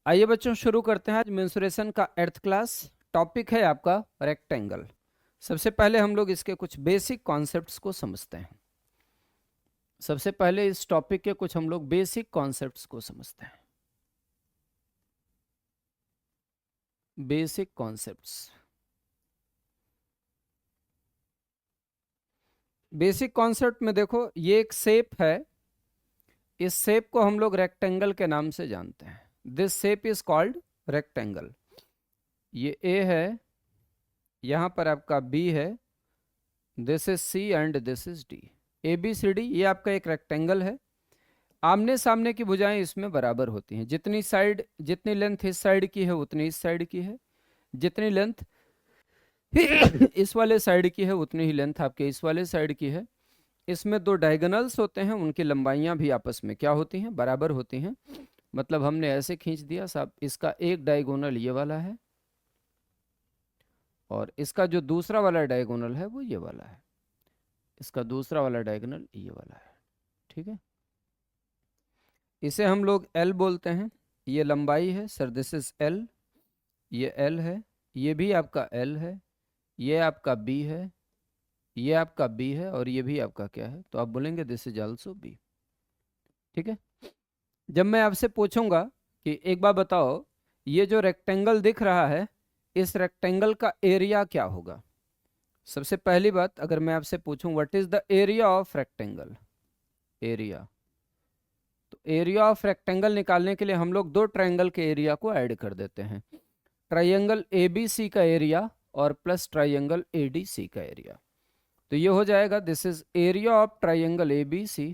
आइए बच्चों शुरू करते हैं आज मेंसुरेशन का 8th क्लास। टॉपिक है आपका रेक्टेंगल। सबसे पहले हम लोग इसके कुछ बेसिक कॉन्सेप्ट्स को समझते हैं। सबसे पहले इस टॉपिक के कुछ हम लोग बेसिक कॉन्सेप्ट्स को समझते हैं। बेसिक कॉन्सेप्ट्स, बेसिक कॉन्सेप्ट में देखो, ये एक शेप है। इस शेप को हम लोग रेक्टेंगल के नाम से जानते हैं। This shape is called rectangle. ये ए है, यहां पर आपका बी है, this is C and this is D. A B C D ये आपका एक रेक्टेंगल है। आमने सामने की भुजाएं इसमें बराबर होती हैं। जितनी लेंथ इस साइड की है उतनी इस साइड की है, जितनी लेंथ इस वाले साइड की है उतनी ही लेंथ आपके इस वाले साइड की है। इसमें दो डायगोनल्स होते हैं, उनकी लंबाइयां भी आपस में क्या होती हैं, बराबर होती हैं। मतलब हमने ऐसे खींच दिया साहब, इसका एक डायगोनल ये वाला है और इसका जो दूसरा वाला डायगोनल है वो ये वाला है। इसका दूसरा वाला डायगोनल ये वाला है। ठीक है, इसे हम लोग L बोलते हैं। ये लंबाई है सर, दिस इज L। ये L है, ये भी आपका L है, ये आपका B है, ये आपका B है और ये भी आपका क्या है, तो आप बोलेंगे दिस इज आल्सो B। ठीक है, जब मैं आपसे पूछूंगा कि एक बार बताओ ये जो रेक्टेंगल दिख रहा है, इस रेक्टेंगल का एरिया क्या होगा। सबसे पहली बात, अगर मैं आपसे पूछूं what is the area of rectangle, area, तो एरिया ऑफ रेक्टेंगल निकालने के लिए हम लोग दो ट्रायंगल के एरिया को ऐड कर देते हैं। ट्रायंगल ABC का एरिया और प्लस ट्रायंगल ADC का एरिया। तो ये हो जाएगा this is area of triangle ABC,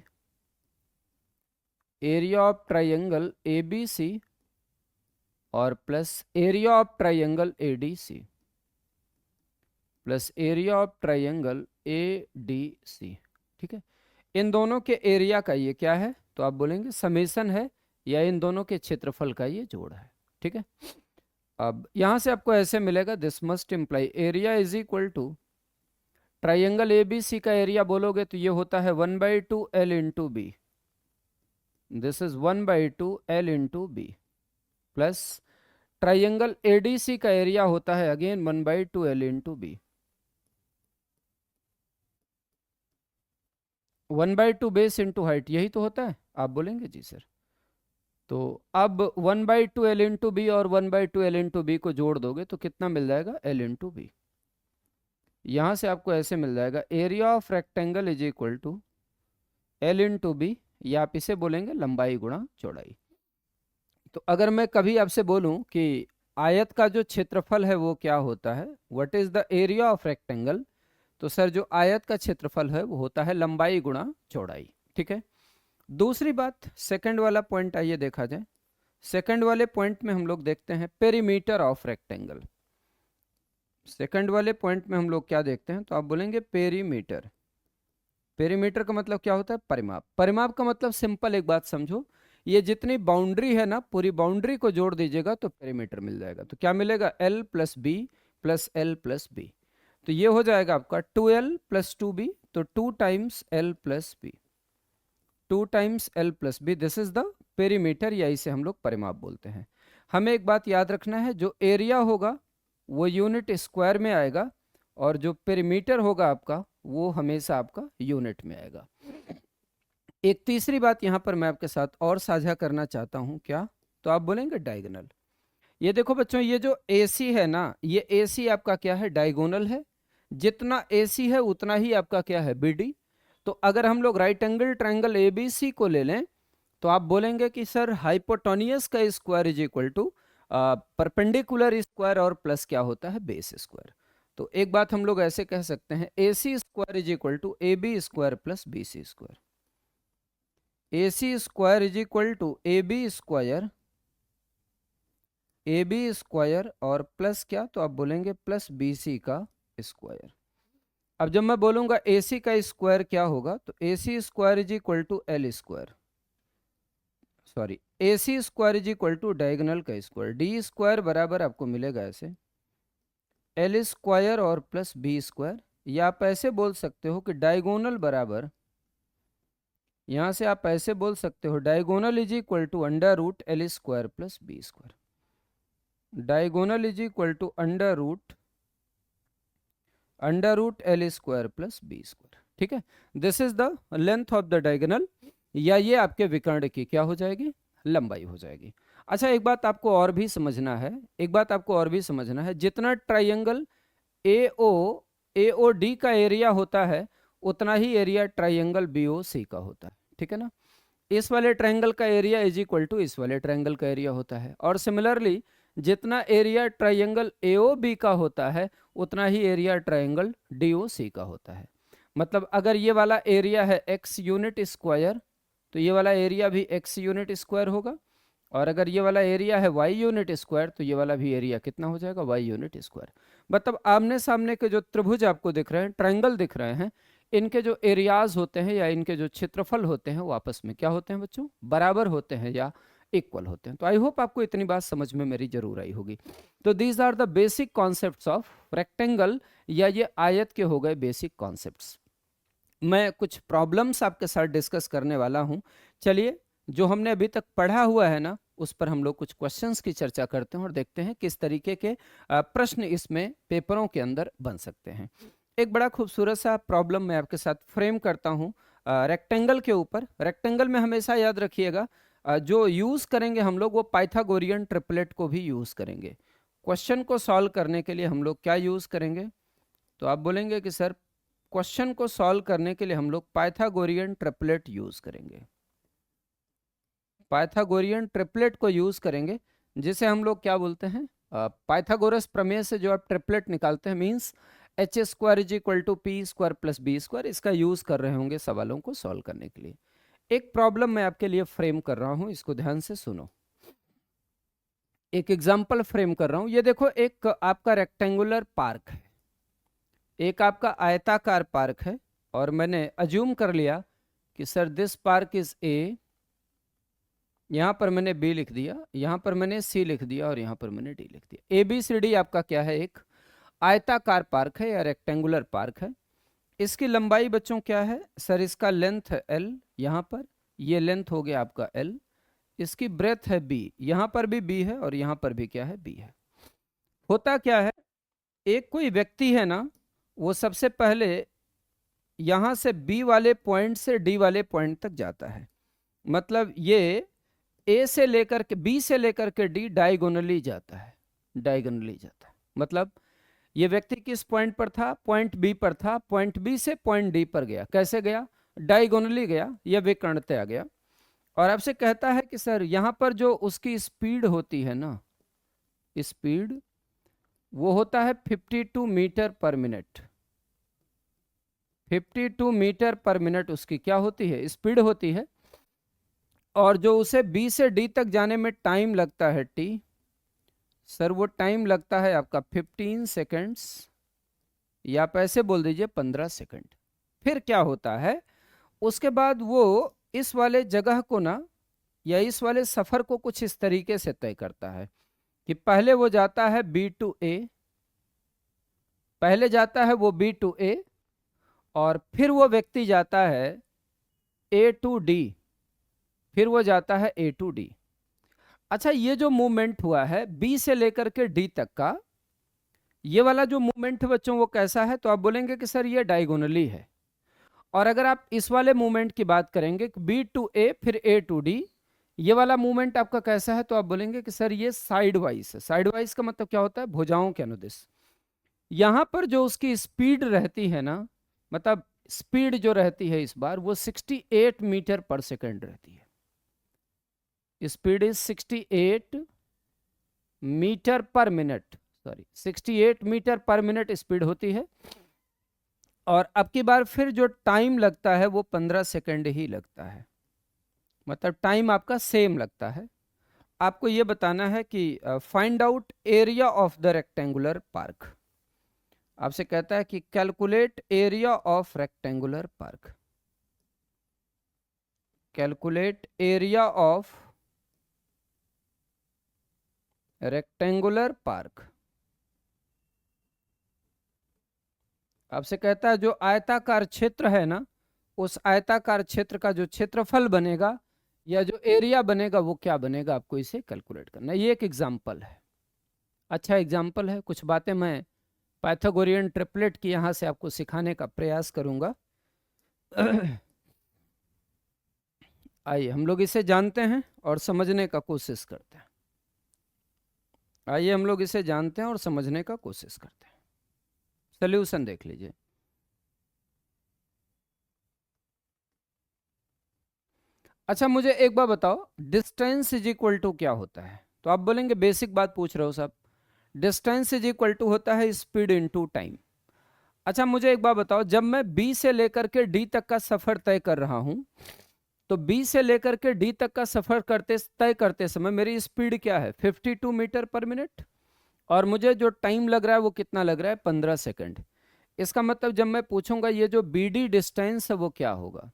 area of triangle ABC और plus area of triangle ADC plus area of triangle ADC। ठीक है, इन दोनों के एरिया का ये क्या है, तो आप बोलेंगे समेशन है, या इन दोनों के क्षेत्रफल का ये जोड़ है। ठीक है, अब यहां से आपको ऐसे मिलेगा, this must imply area is equal to triangle ABC का एरिया बोलोगे तो ये होता है 1/2 L into B. This is 1/2 L into B plus triangle ADC का एरिया होता है again 1/2 L into B. 1/2 base into height, यही तो होता है। आप बोलेंगे जी सर। तो अब 1/2 L इंटू बी और 1/2 L इंटू बी को जोड़ दोगे तो कितना मिल जाएगा, L इंटू बी। यहां से आपको ऐसे मिल जाएगा area of rectangle is equal to L into B, या आप इसे बोलेंगे लंबाई गुणा चौड़ाई। तो अगर मैं कभी आपसे बोलूं कि आयत का जो क्षेत्रफल है वो क्या होता है, what is the area of rectangle, तो सर जो आयत का क्षेत्रफल है वो होता है लंबाई गुणा चौड़ाई। ठीक है, दूसरी बात, सेकंड वाला पॉइंट आइए देखा जाए। सेकंड वाले पॉइंट में हम लोग देखते हैं पेरीमीटर ऑफ रेक्टेंगल। सेकंड वाले पॉइंट में हम लोग क्या देखते हैं, तो आप बोलेंगे पेरीमीटर। पेरीमीटर का मतलब क्या होता है, परिमाप। परिमाप का मतलब सिंपल एक बात समझो, ये जितनी बाउंड्री है ना, पूरी बाउंड्री को जोड़ दीजिएगा तो पेरीमीटर मिल जाएगा। तो क्या मिलेगा, L plus B plus L plus B. तो ये हो जाएगा आपका 2L प्लस 2B, तो 2 times L plus B, 2 times L plus B, this is the perimeter, या इसे हम लोग परिमाप बोलते हैं। हमें एक बात याद रखना है, जो एरिया होगा वो यूनिट स्क्वायर में आएगा और जो पेरीमीटर होगा आपका वो हमेशा आपका यूनिट में आएगा। एक तीसरी बात यहां पर मैं आपके साथ और साझा करना चाहता हूं, क्या, तो आप बोलेंगे डायगोनल। ये देखो बच्चों, ये जो AC है ना, ये AC आपका क्या है, डायगोनल है। जितना AC है उतना ही आपका क्या है, BD। तो अगर हम लोग राइट एंगल ट्रायंगल ABC को ले लें तो आप बोलेंगे कि सर हाइपोटेन्यूज का square is equal to perpendicular square और प्लस क्या होता है, बेस स्क्वायर। तो एक बात हम लोग ऐसे कह सकते हैं, AC square is equal to AB square plus BC square. AC square is equal to AB square, AB square और प्लस क्या, तो आप बोलेंगे प्लस BC का स्क्वायर। अब जब मैं बोलूंगा AC का स्क्वायर क्या होगा, तो AC square is equal to L square, sorry AC square is equal to diagonal का स्क्वायर, D स्क्वायर बराबर आपको मिलेगा ऐसे L स्क्वायर और प्लस B स्क्वायर। या आप ऐसे बोल सकते हो कि डायगोनल बराबर, यहां से आप ऐसे बोल सकते हो diagonal is equal to under root L square plus B square. Diagonal is equal to under root L square plus B square. ठीक है, this is the length of the diagonal, या ये आपके विकर्ण की क्या हो जाएगी, लंबाई हो जाएगी। अच्छा, एक बात आपको और भी समझना है, जितना ट्राइंगल ए ओ डी का एरिया होता है उतना ही एरिया ट्राइंगल बी ओ सी का होता है। ठीक है ना, इस वाले ट्रायंगल का एरिया इज इक्वल टू इस वाले ट्रायंगल का एरिया होता है, और सिमिलरली जितना एरिया ट्रायंगल एओबी का होता है उतना ही एरिया ट्रायंगल डीओसी का होता है। मतलब अगर ये वाला एरिया है एक्स यूनिट स्क्वायर तो ये वाला एरिया भी एक्स यूनिट स्क्वायर होगा, और अगर ये वाला एरिया है वाई यूनिट स्क्वायर तो ये वाला भी एरिया कितना हो जाएगा, वाई यूनिट स्क्वायर। मतलब आमने सामने के जो त्रिभुज आपको दिख रहे हैं, ट्रायंगल दिख रहे हैं, इनके जो एरियाज होते हैं या इनके जो क्षेत्रफल होते हैं वो आपस में क्या होते हैं बच्चों, बराबर होते हैं या इक्वल होते हैं। तो आई होप आपको इतनी बात समझ में मेरी जरूर आई होगी। तो these are the basic concepts of rectangle, या ये आयत के हो गए बेसिक कॉन्सेप्ट्स। मैं कुछ प्रॉब्लम्स आपके साथ डिस्कस करने वाला हूं। चलिए, जो हमने अभी तक पढ़ा हुआ है ना उस पर हम लोग कुछ क्वेश्चंस की चर्चा करते हैं और देखते हैं किस तरीके के प्रश्न इसमें पेपरों के अंदर बन सकते हैं। एक बड़ा खूबसूरत सा प्रॉब्लम मैं आपके साथ फ्रेम करता हूं रेक्टेंगल के ऊपर। रेक्टेंगल में हमेशा याद रखिएगा जो यूज करेंगे हम लोग वो पाइथागोरियन ट्रिपलेट को भी यूज करेंगे। क्वेश्चन को सॉल्व करने के लिए हम लोग क्या यूज करेंगे, तो आप बोलेंगे कि सर क्वेश्चन को सॉल्व करने के लिए हम लोग पाइथागोरियन ट्रिपलेट यूज करेंगे। पाइथागोरियन ट्रिपलेट को यूज करेंगे, जिसे हम लोग क्या बोलते हैं, पाइथागोरस प्रमेय से जो आप ट्रिपलेट निकालते हैं, means H square is equal to P square plus B square, इसका यूज कर रहे होंगे सवालों को सॉल्व करने के लिए। एक प्रॉब्लम मैं आपके लिए फ्रेम कर रहा हूं, इसको ध्यान से सुनो। एक एग्जाम्पल फ्रेम कर रहा हूं। ये देखो, एक आपका रेक्टेंगुलर पार्क है, एक आपका आयताकार पार्क है, और मैंने अज्यूम कर लिया कि sir this park is a, यहां पर मैंने बी लिख दिया, यहां पर मैंने सी लिख दिया, और यहां पर मैंने डी लिख दिया। ए बी सी डी आपका क्या है, एक आयताकार पार्क है या रेक्टेंगुलर पार्क है। इसकी लंबाई बच्चों क्या है, सर इसका लेंथ है एल, यहां पर ये लेंथ हो गया आपका एल, इसकी ब्रेथ है बी, यहां पर भी बी है और यहां पर भी क्या है, बी है। होता क्या है, एक कोई व्यक्ति है ना, वो सबसे पहले यहां से बी वाले पॉइंट से डी वाले पॉइंट तक जाता है। मतलब ये ए से लेकर के बी से लेकर के डी डायगोनली जाता है, डायगोनली जाता है। मतलब ये व्यक्ति किस पॉइंट पर था, पॉइंट बी पर था, पॉइंट बी से पॉइंट डी पर गया। कैसे गया, डायगोनली गया, यह विकर्णतया गया। और आपसे कहता है कि सर यहां पर जो उसकी स्पीड होती है ना, स्पीड वो होता है 52 metre per minute. 52 metre per minute उसकी क्या होती है, स्पीड होती है। और जो उसे बी से डी तक जाने में टाइम लगता है टी, सर वो टाइम लगता है आपका 15 सेकेंड्स, या आप ऐसे बोल दीजिए 15 सेकेंड। फिर क्या होता है, उसके बाद वो इस वाले जगह को ना, या इस वाले सफर को कुछ इस तरीके से तय करता है कि पहले वो जाता है बी टू ए, पहले जाता है वो बी टू ए, और फिर वो व्यक्ति जाता है ए टू डी, फिर वो जाता है ए टू डी। अच्छा, ये जो मूवमेंट हुआ है बी से लेकर के डी तक का, ये वाला जो मूवमेंट है बच्चों वो कैसा है, तो आप बोलेंगे कि सर ये डायगोनली है। और अगर आप इस वाले मूवमेंट की बात करेंगे बी टू ए फिर ए टू डी, ये वाला मूवमेंट आपका कैसा है, तो आप बोलेंगे कि सर ये साइड वाइज है। साइड वाइज का मतलब क्या होता है, भुजाओं के अनुदिश। यहां पर जो उसकी स्पीड रहती है ना, मतलब स्पीड जो रहती है इस बार वो 68 मीटर पर सेकेंड रहती है। Speed is 68 metre per minute, sorry 68 metre per minute speed होती है। और अब की बार फिर जो टाइम लगता है वो 15 सेकेंड ही लगता है, मतलब टाइम आपका सेम लगता है। आपको ये बताना है कि find out area of the rectangular park. आपसे कहता है कि calculate area of rectangular park, calculate area of rectangular park. आपसे कहता है जो आयताकार क्षेत्र है ना, उस आयताकार क्षेत्र का जो क्षेत्रफल बनेगा या जो एरिया बनेगा वो क्या बनेगा, आपको इसे कैलकुलेट करना है। ये एक एग्जांपल है, अच्छा एग्जाम्पल है। कुछ बातें मैं पाइथागोरियन ट्रिपलेट की यहाँ से आपको सिखाने का प्रयास करूंगा। आइए हम लोग इसे जानते हैं और समझने का कोशिश करते हैं। आइए हम लोग इसे जानते हैं और समझने का कोशिश करते हैं। सोल्यूशन देख लीजिए। अच्छा मुझे एक बार बताओ, डिस्टेंस इज इक्वल टू क्या होता है? तो आप बोलेंगे बेसिक बात पूछ रहे हो साहब, डिस्टेंस इज इक्वल टू होता है स्पीड इनटू टाइम। अच्छा मुझे एक बात बताओ, जब मैं बी से लेकर के डी तक का सफर तय कर रहा हूं, तो बी से लेकर के डी तक का सफर तय करते समय मेरी स्पीड क्या है? 52 मीटर पर मिनट। और मुझे जो टाइम लग रहा है वो कितना लग रहा है? 15 सेकंड। इसका मतलब जब मैं पूछूंगा ये जो बी डी डिस्टेंस है वो क्या होगा,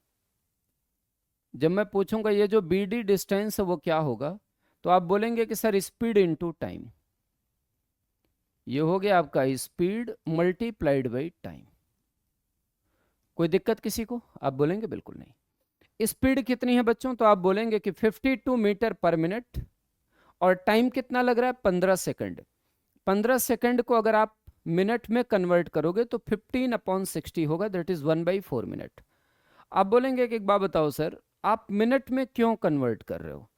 जब मैं पूछूंगा ये जो बी डी डिस्टेंस है वो क्या होगा, तो आप बोलेंगे कि सर स्पीड इनटू टाइम। ये हो गया आपका स्पीड मल्टीप्लाइड बाई टाइम। कोई दिक्कत किसी को? आप बोलेंगे बिल्कुल नहीं। स्पीड कितनी है बच्चों? तो आप बोलेंगे कि 52 मीटर पर मिनट, और टाइम कितना लग रहा है? 15 सेकंड। 15 सेकंड को अगर आप मिनट में कन्वर्ट करोगे तो 15/60 होगा, दैट इज 1/4 मिनट। आप बोलेंगे कि एक बात बताओ सर, आप मिनट में क्यों कन्वर्ट कर रहे हो?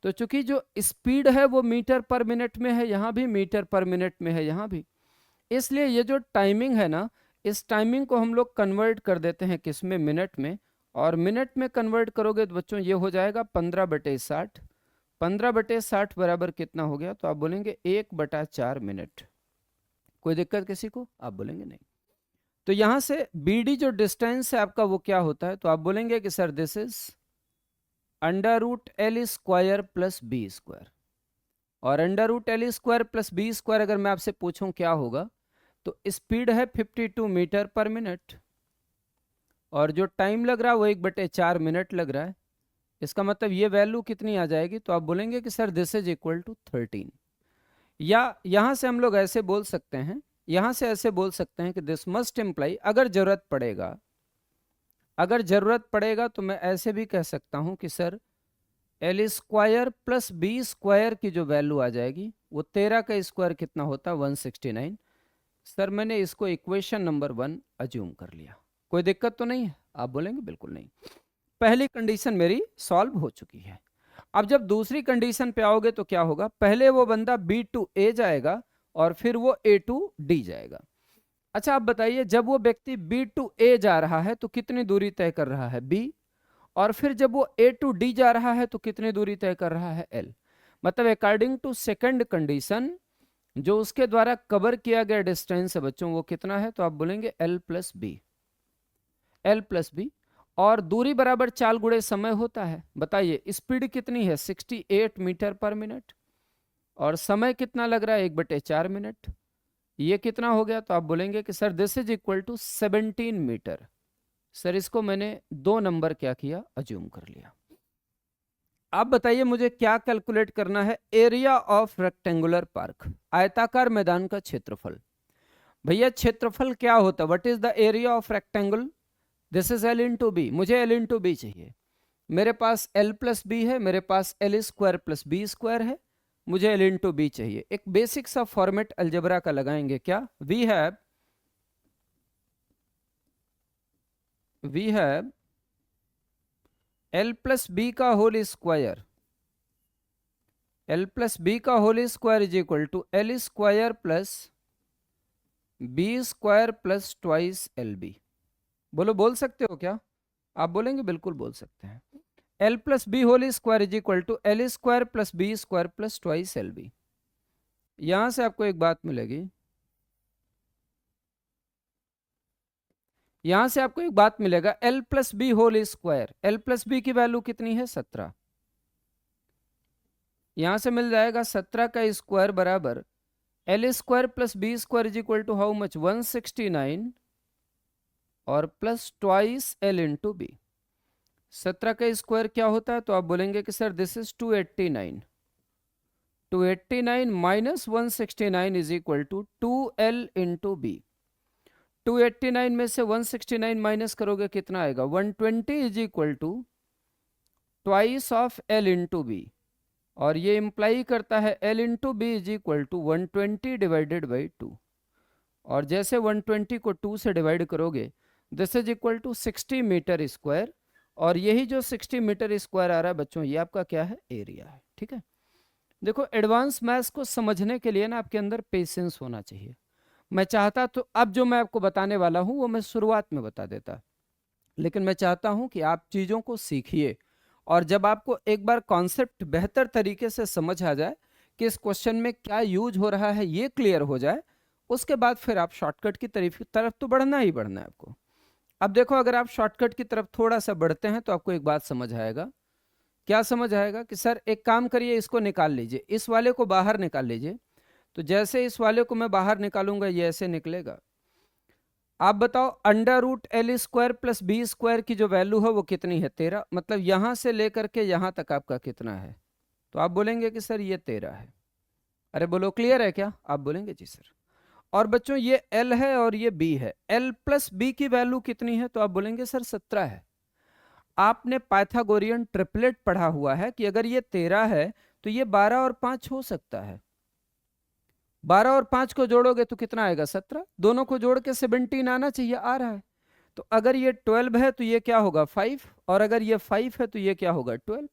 तो चूंकि जो स्पीड है वो मीटर पर मिनट में है, यहाँ भी मीटर पर मिनट में है, यहाँ भी, इसलिए ये जो टाइमिंग है ना, इस टाइमिंग को हम लोग कन्वर्ट कर देते हैं किसमें? मिनट में। और मिनट में कन्वर्ट करोगे तो बच्चों ये हो जाएगा 15/60। 15/60 बराबर कितना हो गया? तो आप बोलेंगे 1/4 मिनट। कोई दिक्कत किसी को? आप बोलेंगे नहीं। तो यहां से बी डी जो डिस्टेंस है आपका वो क्या होता है? तो आप बोलेंगे कि sir this is √L² plus B square. और √L² प्लस बी स्क्वायर अगर मैं आपसे पूछूं क्या होगा, तो स्पीड है 52 मीटर पर मिनट, और जो टाइम लग रहा है वो 1/4 मिनट लग रहा है। इसका मतलब ये वैल्यू कितनी आ जाएगी? तो आप बोलेंगे कि sir this is equal to 13। या यहां से हम लोग ऐसे बोल सकते हैं, यहां से ऐसे बोल सकते हैं कि दिस मस्ट इम्प्लाई, अगर जरूरत पड़ेगा, अगर जरूरत पड़ेगा तो मैं ऐसे भी कह सकता हूं कि sir L² plus B square की जो वैल्यू आ जाएगी वो 13 का स्क्वायर कितना होता है? 169। सर मैंने इसको इक्वेशन नंबर 1 अज्यूम कर लिया। कोई दिक्कत तो नहीं है? आप बोलेंगे बिल्कुल नहीं। पहली कंडीशन मेरी सॉल्व हो चुकी है। अब जब दूसरी कंडीशन पे आओगे तो क्या होगा? पहले वो बंदा B टू A जाएगा और फिर वो A टू D जाएगा। अच्छा आप बताइए, जब वो व्यक्ति B टू A जा रहा है तो कितनी दूरी तय कर रहा है? B। और फिर जब वो A टू D जा रहा है तो कितनी दूरी तय कर रहा है? L। मतलब अकॉर्डिंग टू सेकंड कंडीशन जो उसके द्वारा कवर किया गया डिस्टेंस है बच्चों वो कितना है? तो आप बोलेंगे L plus B. L plus B. और दूरी बराबर चाल गुणे समय होता है। बताइए स्पीड कितनी है? 68 मीटर पर मिनट, और समय कितना लग रहा है? 1/4 मिनट। ये कितना हो गया? तो आप बोलेंगे कि sir this is equal to 17 metre. Sir इसको मैंने 2 नंबर क्या किया? अज्यूम कर लिया। आप बताइए मुझे क्या कैलकुलेट करना है? एरिया ऑफ रेक्टेंगुलर पार्क, आयताकार मैदान का क्षेत्रफल। भैया क्षेत्रफल क्या होता है? What is the area of rectangle? This is L into B. मुझे L इंटू बी चाहिए। मेरे पास L प्लस बी है, मेरे पास L² प्लस बी स्क्वायर है, मुझे L इंटू बी चाहिए। एक बेसिक सा फॉर्मेट अलजेब्रा का लगाएंगे क्या? We have L plus B का whole square, L plus B का whole square is equal to L² plus B square plus twice LB। बोलो बोल सकते हो क्या? आप बोलेंगे बिल्कुल बोल सकते हैं। L plus B whole square is equal to L² plus B square plus twice LB। यहां से आपको एक बात मिलेगी, यहां से आपको एक बात मिलेगा, L plus B whole square, L plus B की वैल्यू कितनी है? 17। यहां से मिल जाएगा 17 का स्क्वायर बराबर L² plus B square is equal to how much? 169 और plus twice L into B. 17 का स्क्वायर क्या होता है? तो आप बोलेंगे कि sir this is 289। 289 minus 169 is equal to 2L into B. 289 में से 169 माइनस करोगे कितना आएगा? 120 is equal to twice of L into B. और ये इम्प्लाई करता है L into B is equal to 120 divided by 2। और जैसे 120 को 2 से डिवाइड करोगे, this is equal to 60 metre square. और यही जो 60 मीटर स्क्वायर आ रहा है बच्चों, ये आपका क्या है, एरिया है। ठीक है, देखो एडवांस मैथ्स को समझने के लिए ना आपके अंदर पेशेंस होना चाहिए। मैं चाहता तो अब जो मैं आपको बताने वाला हूँ वो मैं शुरुआत में बता देता, लेकिन मैं चाहता हूँ कि आप चीज़ों को सीखिए, और जब आपको एक बार कॉन्सेप्ट बेहतर तरीके से समझ आ जाए कि इस क्वेश्चन में क्या यूज हो रहा है, ये क्लियर हो जाए, उसके बाद फिर आप शॉर्टकट की तरफ तो बढ़ना ही बढ़ना है आपको। अब देखो, अगर आप शॉर्टकट की तरफ थोड़ा सा बढ़ते हैं तो आपको एक बात समझ आएगा। क्या समझ आएगा कि सर एक काम करिए, इसको निकाल लीजिए, इस वाले को बाहर निकाल लीजिए। तो जैसे इस वाले को मैं बाहर निकालूंगा ये ऐसे निकलेगा। आप बताओ, under root L square plus B square की जो वैल्यू है वो कितनी है, 13। मतलब यहां से लेकर के यहां तक आपका कितना है, तो आप बोलेंगे कि सर ये 13 है। अरे बोलो क्लियर है क्या, आप बोलेंगे जी सर। और बच्चों ये एल है और ये बी है, एल प्लस बी की वैल्यू कितनी है, तो आप बोलेंगे सर 17 है। आपने पाइथागोरियन ट्रिपलेट पढ़ा हुआ है कि अगर ये 13 है तो ये 12 और 5 हो सकता है। 12 और 5 को जोड़ोगे तो कितना आएगा, 17। दोनों को जोड़ के 17 आना चाहिए, आ रहा है। तो अगर ये 12 है तो ये क्या होगा, 5। और अगर ये 5 है तो ये क्या होगा, 12।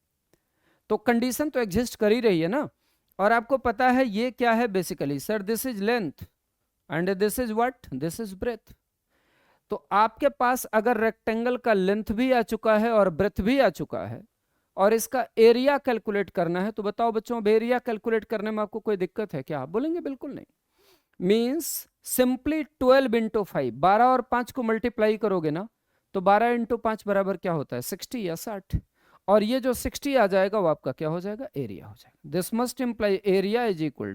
तो कंडीशन तो एग्जिस्ट कर ही रही है ना। और आपको पता है ये क्या है basically, sir this is length and this is what, this is breadth. तो आपके पास अगर रेक्टेंगल का लेंथ भी आ चुका है और ब्रेथ भी आ चुका है, और इसका एरिया कैलकुलेट करना है, तो बताओ बच्चों, अब एरिया कैलकुलेट करने में आपको कोई दिक्कत है क्या, आप बोलेंगे बिल्कुल नहीं। मीन्स सिंपली 12 इंटू 5, 12 और 5 को मल्टीप्लाई करोगे ना, तो 12 इंटू 5 बराबर क्या होता है, 60 या 60। और ये जो 60 आ जाएगा वो आपका क्या हो जाएगा, एरिया हो जाएगा। This must imply area is equal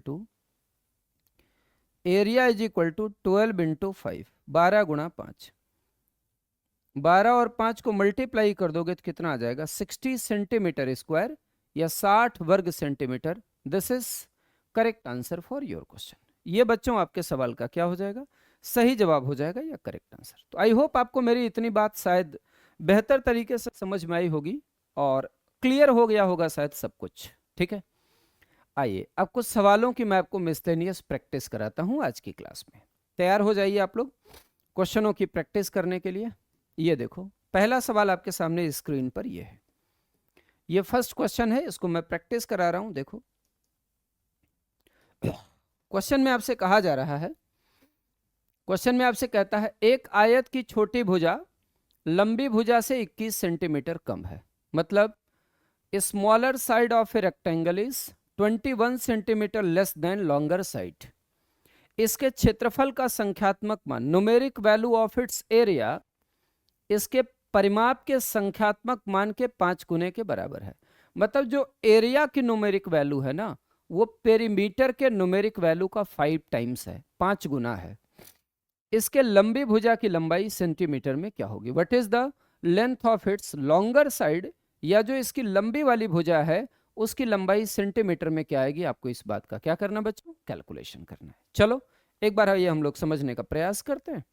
to 12 into 5, 12 गुणा 5। 12 और 5 को मल्टीप्लाई कर दोगे तो कितना आ जाएगा, 60 सेंटीमीटर स्क्वायर या 60 वर्ग centimetre. This is correct answer for your question. ये बच्चों आपके सवाल का क्या हो जाएगा, सही जवाब हो जाएगा या करेक्ट आंसर। तो आई होप आपको मेरी इतनी बात शायद बेहतर तरीके से समझ में आई होगी और क्लियर हो गया होगा शायद सब कुछ। ठीक है, आइए अब कुछ सवालों की मैं आपको मिसलेनियस प्रैक्टिस कराता हूं आज की क्लास में। तैयार हो जाइए आप लोग क्वेश्चनों की प्रैक्टिस करने के लिए। ये देखो, पहला सवाल आपके सामने स्क्रीन पर ये है, ये फर्स्ट क्वेश्चन है, इसको मैं प्रैक्टिस करा रहा हूं। देखो क्वेश्चन में आपसे कहा जा रहा है, क्वेश्चन में आपसे कहता है एक आयत की छोटी भुजा लंबी भुजा से 21 सेंटीमीटर कम है। मतलब smaller side of a rectangle is 21 centimetre less than longer side. इसके क्षेत्रफल का संख्यात्मक मान, numeric value of its area, इसके परिमाप के संख्यात्मक मान के 5 गुने के बराबर है। मतलब जो एरिया की न्यूमेरिक वैल्यू है ना, वो पेरीमीटर के न्यूमेरिक वैल्यू का 5 टाइम्स है, 5 गुना है। इसके लंबी भुजा की लंबाई सेंटीमीटर में क्या होगी, what is the length of its longer side, या जो इसकी लंबी वाली भुजा है उसकी लंबाई सेंटीमीटर में क्या आएगी। आपको इस बात का क्या करना बच्चों, कैलकुलेशन करना है। चलो एक बार ये हम लोग समझने का प्रयास करते हैं।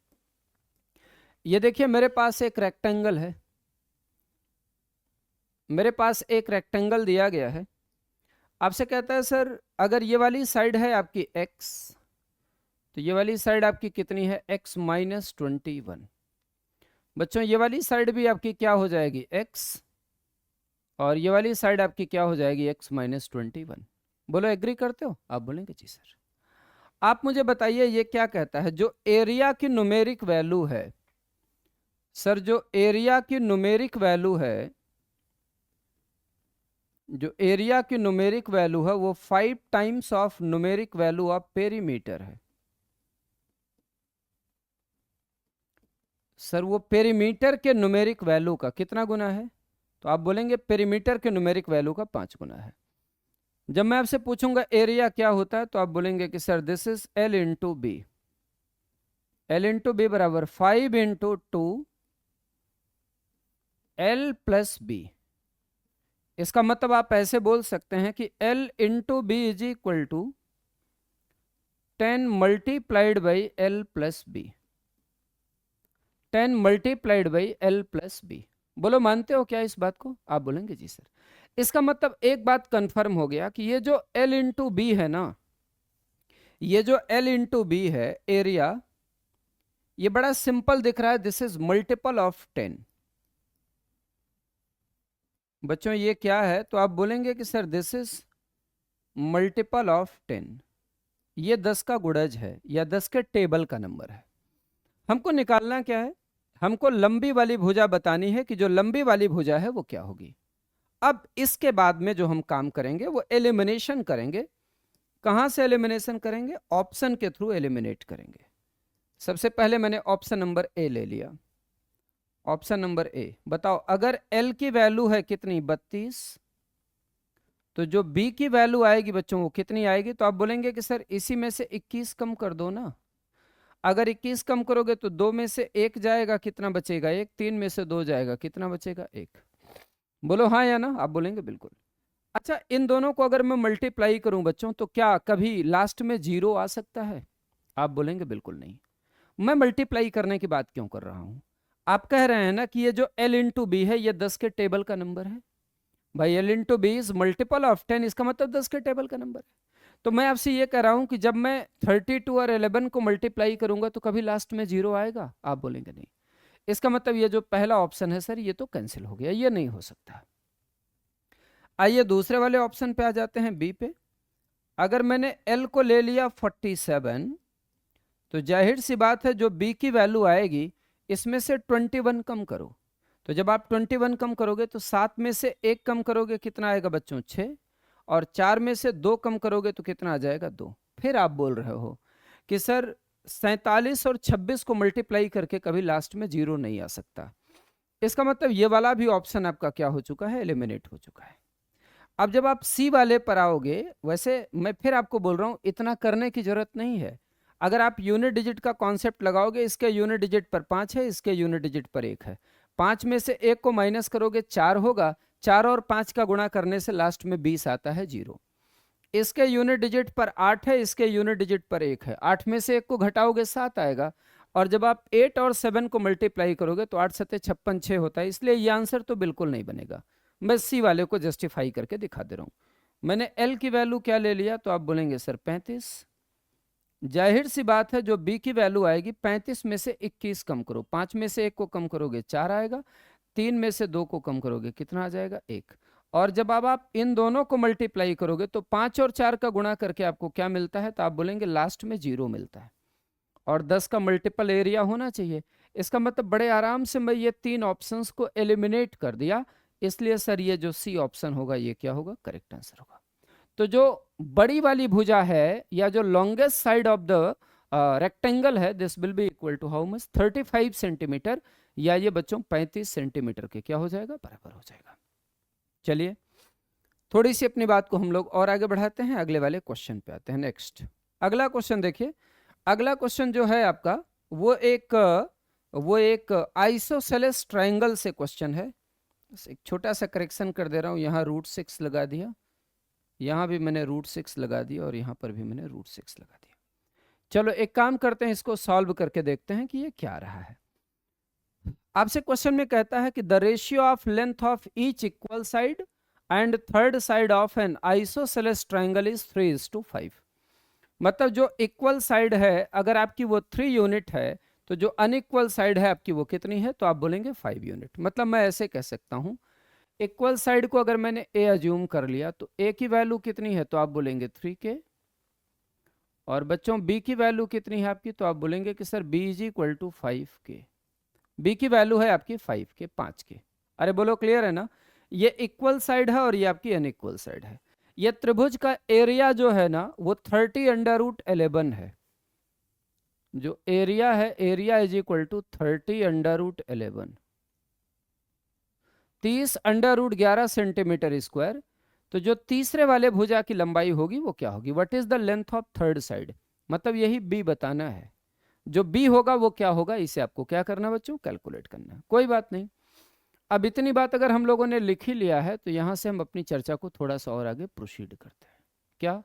ये देखिए मेरे पास एक रेक्टेंगल है, मेरे पास एक रेक्टेंगल दिया गया है। आपसे कहता है सर अगर ये वाली साइड है आपकी x, तो ये वाली साइड आपकी कितनी है, x माइनस 21। बच्चों ये वाली साइड भी आपकी क्या हो जाएगी, x, और ये वाली साइड आपकी क्या हो जाएगी, x माइनस 21। बोलो एग्री करते हो, आप बोलेंगे जी सर। आप मुझे बताइए ये क्या कहता है, जो एरिया की न्यूमेरिक वैल्यू है, सर जो एरिया की न्यूमेरिक वैल्यू है, जो एरिया की न्यूमेरिक वैल्यू है वो 5 times of numeric value of perimeter है। सर वो पेरीमीटर के न्यूमेरिक वैल्यू का कितना गुना है, तो आप बोलेंगे पेरीमीटर के न्यूमेरिक वैल्यू का 5 गुना है। जब मैं आपसे पूछूंगा एरिया क्या होता है, तो आप बोलेंगे कि sir this is L into B. L into B बराबर 5 इंटू 2 L प्लस बी। इसका मतलब आप ऐसे बोल सकते हैं कि L into B is equal to 10 multiplied by L plus B, 10 multiplied by L plus B. बोलो मानते हो क्या इस बात को, आप बोलेंगे जी सर। इसका मतलब एक बात कंफर्म हो गया कि ये जो L इंटू बी है ना, ये जो L इंटू बी है एरिया, ये बड़ा सिंपल दिख रहा है, दिस इज मल्टीपल ऑफ 10। बच्चों ये क्या है, तो आप बोलेंगे कि sir this is multiple of 10, ये 10 का गुणज है या 10 के टेबल का नंबर है। हमको निकालना क्या है, हमको लंबी वाली भुजा बतानी है कि जो लंबी वाली भुजा है वो क्या होगी। अब इसके बाद में जो हम काम करेंगे वो एलिमिनेशन करेंगे। कहां से एलिमिनेशन करेंगे, ऑप्शन के थ्रू एलिमिनेट करेंगे। सबसे पहले मैंने ऑप्शन नंबर ए ले लिया। ऑप्शन नंबर ए, बताओ अगर एल की वैल्यू है कितनी 32, तो जो बी की वैल्यू आएगी बच्चों वो कितनी आएगी, तो आप बोलेंगे कि सर इसी में से 21 कम कर दो ना। अगर 21 कम करोगे तो 2 में से 1 जाएगा, कितना बचेगा 1, 3 में से 2 जाएगा, कितना बचेगा 1। बोलो हाँ या ना, आप बोलेंगे बिल्कुल। अच्छा, इन दोनों को अगर मैं मल्टीप्लाई करूं बच्चों तो क्या कभी लास्ट में 0 आ सकता है, आप बोलेंगे बिल्कुल नहीं। मैं मल्टीप्लाई करने की बात क्यों कर रहा हूं, आप कह रहे हैं ना कि ये जो L इंटू बी है ये 10 के टेबल का नंबर है। भाई L into B is multiple of 10, इसका मतलब 10 के टेबल का नंबर है। तो मैं आपसे ये कह रहा हूं कि जब मैं 32 और 11 को मल्टीप्लाई करूंगा तो कभी लास्ट में 0 आएगा, आप बोलेंगे नहीं। इसका मतलब ये जो पहला ऑप्शन है सर ये तो कैंसिल हो गया, ये नहीं हो सकता। आइए दूसरे वाले ऑप्शन पे आ जाते हैं, बी पे। अगर मैंने L को ले लिया 47, तो जाहिर सी बात है जो B की वैल्यू आएगी इसमें से 21 कम करो। तो जब आप 21 कम करोगे तो 7 में से 1 कम करोगे, कितना आएगा बच्चों 6, और 4 में से 2 कम करोगे तो कितना आ जाएगा 2। फिर आप बोल रहे हो कि सर 47 और 26 को मल्टीप्लाई करके कभी लास्ट में 0 नहीं आ सकता। इसका मतलब ये वाला भी ऑप्शन आपका क्या हो चुका है, एलिमिनेट हो चुका है। अब जब आप सी वाले पर आओगे, वैसे मैं फिर आपको बोल रहा हूं इतना करने की जरूरत नहीं है। अगर आप यूनिट डिजिट का कॉन्सेप्ट लगाओगे, इसके यूनिट डिजिट पर 5 है, इसके यूनिट डिजिट पर 1 है, 5 में से 1 को माइनस करोगे 4 होगा, 4 और 5 का गुणा करने से लास्ट में 20 आता है 0। इसके यूनिट डिजिट पर 8 है, इसके यूनिट डिजिट पर 1 है, 8 में से 1 को घटाओगे 7 आएगा, और जब आप 8 और 7 को मल्टीप्लाई करोगे तो 8 सत्ते 56 6 होता है, इसलिए ये आंसर तो बिल्कुल नहीं बनेगा। मैं सी वाले को जस्टिफाई करके दिखा दे रहा हूं। मैंने एल की वैल्यू क्या ले लिया, तो आप बोलेंगे सर 35। जाहिर सी बात है जो बी की वैल्यू आएगी 35 में से 21 कम करो, 5 में से 1 को कम करोगे 4 आएगा, 3 में से 2 को कम करोगे कितना आ जाएगा 1। और जब अब आप इन दोनों को मल्टीप्लाई करोगे तो 5 और 4 का गुणा करके आपको क्या मिलता है, तो आप बोलेंगे लास्ट में 0 मिलता है, और 10 का मल्टीपल एरिया होना चाहिए। इसका मतलब बड़े आराम से मैं ये 3 ऑप्शंस को एलिमिनेट कर दिया, इसलिए सर ये जो सी ऑप्शन होगा ये क्या होगा, करेक्ट आंसर होगा। तो जो बड़ी वाली भुजा है या जो longest side of the rectangle है, this will be equal to how much, 35 centimetre, या ये बच्चों 35 सेंटीमीटर के क्या हो जाएगा, बराबर हो जाएगा। चलिए थोड़ी सी अपनी बात को हम लोग और आगे बढ़ाते हैं, अगले वाले क्वेश्चन पे आते हैं। नेक्स्ट अगला क्वेश्चन देखिए। अगला क्वेश्चन जो है आपका वो एक आइसोसेलेस ट्रायंगल से क्वेश्चन है। एक छोटा सा करेक्शन कर दे रहा हूं, यहाँ √6 लगा दिया, यहाँ भी मैंने √6 लगा दिया, और यहाँ पर भी मैंने √6 लगा दिया। चलो एक काम करते हैं, इसको सॉल्व करके देखते हैं कि ये क्या रहा है। आपसे क्वेश्चन में कहता है कि the ratio of length of each equal side and third side of N isosceles triangle is 3:5। मतलब जो इक्वल साइड है अगर आपकी वो 3 यूनिट है, तो जो अनइक्वल साइड है आपकी वो कितनी है, तो आप बोलेंगे 5 यूनिट। मतलब मैं ऐसे कह सकता हूं, इक्वल साइड को अगर मैंने ए अज्यूम कर लिया तो ए की वैल्यू कितनी है, तो आप बोलेंगे 3k, और बच्चों बी की वैल्यू कितनी है आपकी, तो आप बोलेंगे कि sir b is equal to 5k। B की वैल्यू है आपकी 5k, 5k। अरे बोलो क्लियर है ना, ये इक्वल साइड है और ये आपकी अनइक्वल साइड है। ये त्रिभुज का एरिया जो है ना वो 30√11 है। जो एरिया है, area is equal to 30√11, 30√11 centimetre square. तो जो तीसरे वाले भुजा की लंबाई होगी वो क्या होगी, what is the length of third side, मतलब यही बी बताना है। जो बी होगा वो क्या होगा, इसे आपको क्या करना बच्चों, कैलकुलेट करना। कोई बात नहीं, अब इतनी बात अगर हम लोगों ने लिख ही लिया है तो यहां से हम अपनी चर्चा को थोड़ा सा और आगे प्रोसीड करते हैं। क्या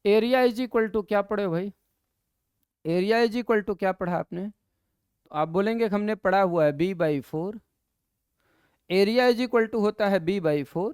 एरिया इज इक्वल टू क्या पढ़े भाई, एरिया इज इक्वल टू क्या पढ़ा आपने, तो आप बोलेंगे हमने पढ़ा हुआ है b/4। Area is equal to होता है b/4,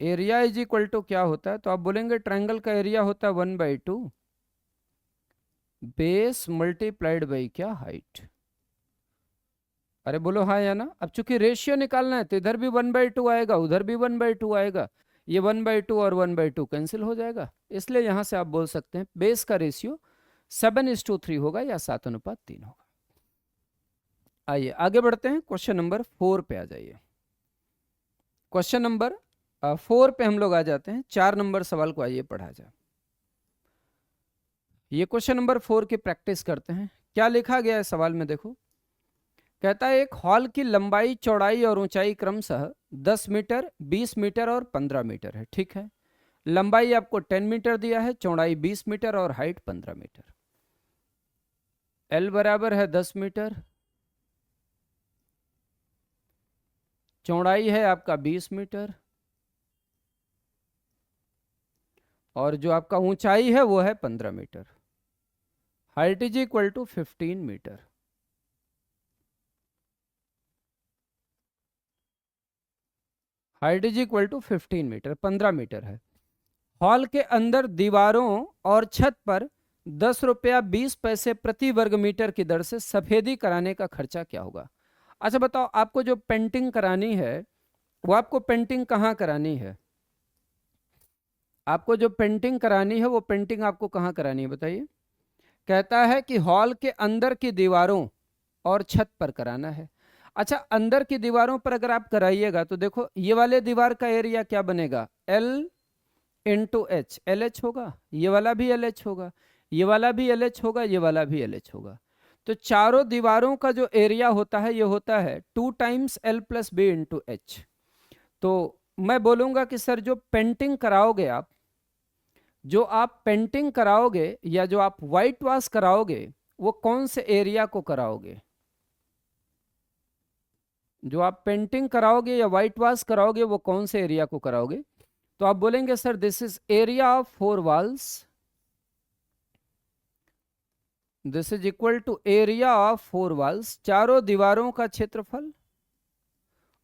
area is equal to क्या होता है, तो आप बोलेंगे ट्रायंगल का एरिया होता है 1/2 बेस मल्टीप्लाइड बाई क्या, हाइट। अरे बोलो हाँ या ना। अब चूंकि रेशियो निकालना है तो इधर भी 1/2 आएगा, उधर भी 1/2 आएगा, ये 1/2 और 1/2 कैंसिल हो जाएगा, इसलिए यहां से आप बोल सकते हैं बेस का रेशियो 7:3 होगा या 7:3 होगा। आइए आगे बढ़ते हैं, क्वेश्चन नंबर 4 पे आ जाइए। क्वेश्चन नंबर 4 पे हम लोग आ जाते हैं। 4 नंबर सवाल को आइए पढ़ा जाए। ये क्वेश्चन नंबर 4 की प्रैक्टिस करते हैं। क्या लिखा गया है सवाल में, देखो। कहता है एक हॉल की लंबाई, चौड़ाई और ऊंचाई क्रमशः 10 मीटर, 20 मीटर और 15 मीटर है, ठीक है। लंबाई आपको 10 मीटर दिया है, चौड़ाई 20 मीटर और हाइट 15 मीटर। एल बराबर है 10 मीटर, चौड़ाई है आपका 20 मीटर, और जो आपका ऊंचाई है वो है 15 metre. Height is equal to 15 metre. Height is equal to 15 metre, 15 metre है। हॉल के अंदर दीवारों और छत पर 10 रुपया 20 पैसे प्रति वर्ग मीटर की दर से सफेदी कराने का खर्चा क्या होगा। अच्छा बताओ, आपको जो पेंटिंग करानी है वो आपको पेंटिंग कहाँ करानी है, आपको जो पेंटिंग करानी है वो पेंटिंग आपको कहाँ करानी है बताइए। कहता है कि हॉल के अंदर की दीवारों और छत पर कराना है। अच्छा, अंदर की दीवारों पर अगर आप कराइएगा तो देखो ये वाले दीवार का एरिया क्या बनेगा, L इंटू एच, LH होगा, ये वाला भी LH होगा, ये वाला भी LH होगा, ये वाला भी LH होगा। तो चारों दीवारों का जो एरिया होता है ये होता है 2 times L plus B into H. तो मैं बोलूंगा कि सर जो पेंटिंग कराओगे आप, जो आप पेंटिंग कराओगे या जो आप व्हाइट वॉश कराओगे वो कौन से एरिया को कराओगे, जो आप पेंटिंग कराओगे या व्हाइट वॉश कराओगे वो कौन से एरिया को कराओगे। तो आप बोलेंगे sir this is area of 4 walls, this is equal to area of 4 walls, चारों दीवारों का क्षेत्रफल,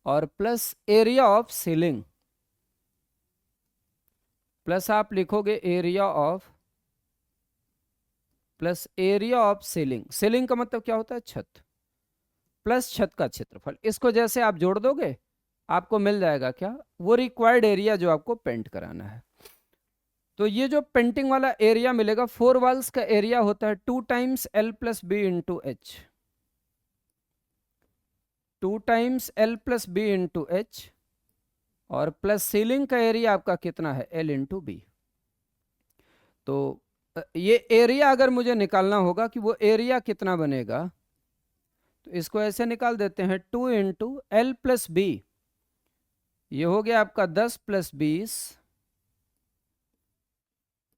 और plus area of ceiling, plus आप लिखोगे area of, plus area of ceiling. Ceiling का मतलब क्या होता है, छत, प्लस छत का क्षेत्रफल। इसको जैसे आप जोड़ दोगे आपको मिल जाएगा क्या, वो रिक्वायर्ड एरिया जो आपको पेंट कराना है। तो ये जो पेंटिंग वाला एरिया मिलेगा, 4 वॉल्स का एरिया होता है 2 times L plus B into H, 2 times L plus B into H, और प्लस सीलिंग का एरिया आपका कितना है, L इंटू बी। तो ये एरिया अगर मुझे निकालना होगा कि वो एरिया कितना बनेगा, तो इसको ऐसे निकाल देते हैं 2 इंटू L प्लस बी, ये हो गया आपका 10 प्लस 20,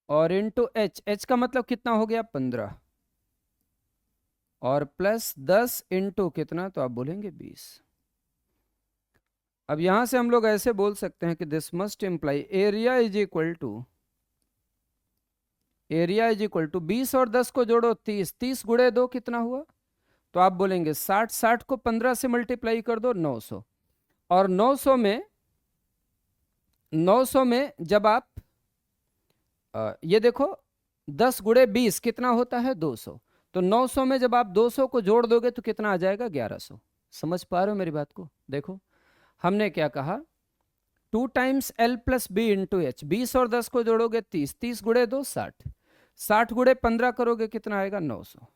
और इंटू एच, एच का मतलब कितना हो गया 15, और प्लस 10 इंटू कितना, तो आप बोलेंगे 20। अब यहां से हम लोग ऐसे बोल सकते हैं कि this must imply area is equal to, area is equal to 20 और 10 को जोड़ो 30, 30 गुणे 2 कितना हुआ, तो आप बोलेंगे 60, 60 को 15 से मल्टीप्लाई कर दो 900, और 900 में, 900 में जब आप ये देखो 10 गुणे 20 कितना होता है 200, तो 900 में जब आप 200 को जोड़ दोगे तो कितना आ जाएगा 1100। समझ पा रहे हो मेरी बात को। देखो हमने क्या कहा, 2 times L plus B into H, 20 और 10 को जोड़ोगे 30, 30 गुणे 2 60, 60 गुणे 15 करोगे कितना आएगा 900,